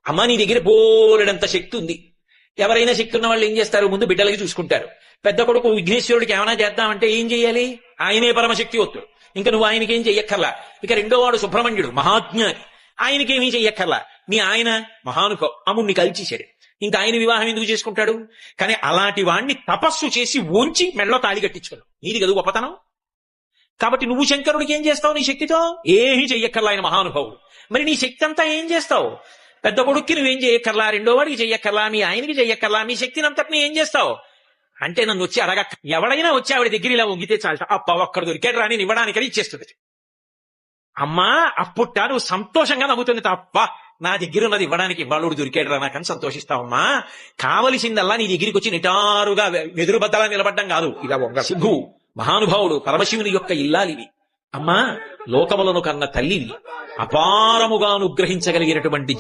అమ్మ నీ దగ్గర బోలెడంత శక్తి ఉంది. ఎవరైనా శక్తి ఉన్న వాళ్ళు ఏం చేస్తారు, ముందు బిడ్డలకి చూసుకుంటారు. పెద్ద కొడుకు విఘ్నేశ్వరుడికి ఏమైనా చేద్దామంటే ఏం చెయ్యాలి, ఆయనే పరమశక్తి వద్దు, ఇంకా నువ్వు ఆయనకేం చెయ్యక్కర్లా. ఇక రెండో వాడు సుబ్రహ్మణ్యుడు మహాజ్ఞాని, ఆయనకేమీ చెయ్యక్కర్లా. మీ ఆయన మహానుభావు అమ్ముణ్ణి కలిచేశాడు, ఇంకా ఆయన వివాహం ఎందుకు చేసుకుంటాడు. కానీ అలాంటి వాణ్ణి తపస్సు చేసి ఉంచి మెడలో తాళి కట్టించుకోడు, నీది కదా గొప్పతనం. కాబట్టి నువ్వు శంకరుడికి ఏం చేస్తావు నీ శక్తితో, ఏమీ చెయ్యక్కర్లా, ఆయన మహానుభావుడు. మరి నీ శక్తి అంతా ఏం చేస్తావు, పెద్ద కొడుక్కి నువ్వేం చెయ్యక్కర్లా, రెండో వాడికి చెయ్యక్కర్లా, మీ ఆయనకి చెయ్యక్కర్లా, మీ శక్తిని అంతటిని ఏం చేస్తావు అంటే నన్ను వచ్చి అడగక్క. ఎవడైనా వచ్చి ఆవిడ దగ్గర ఇలా వంగితే చాలట, అప్ప ఒక్కడ దొరికాడు రాని ఇవ్వడానికని ఇచ్చేస్తుంది. అమ్మా అప్పుట్ట నువ్వు సంతోషంగా నవ్వుతుంది తప్ప, నా దగ్గర ఉన్నది ఇవ్వడానికి ఇవాళుడు దొరికాడు రా నాకని సంతోషిస్తావమ్మా. కావలసిందల్లా నీ దగ్గరికి వచ్చి నిటారుగా వెదురు బద్దలా నిలబడ్డం కాదు. ఇలా వంగ సింధు మహానుభావుడు పరమశివుని యొక్క ఇల్లాలివి. అమ్మా లోకములను కన్న తల్లివి, అపారముగా అనుగ్రహించగలిగినటువంటి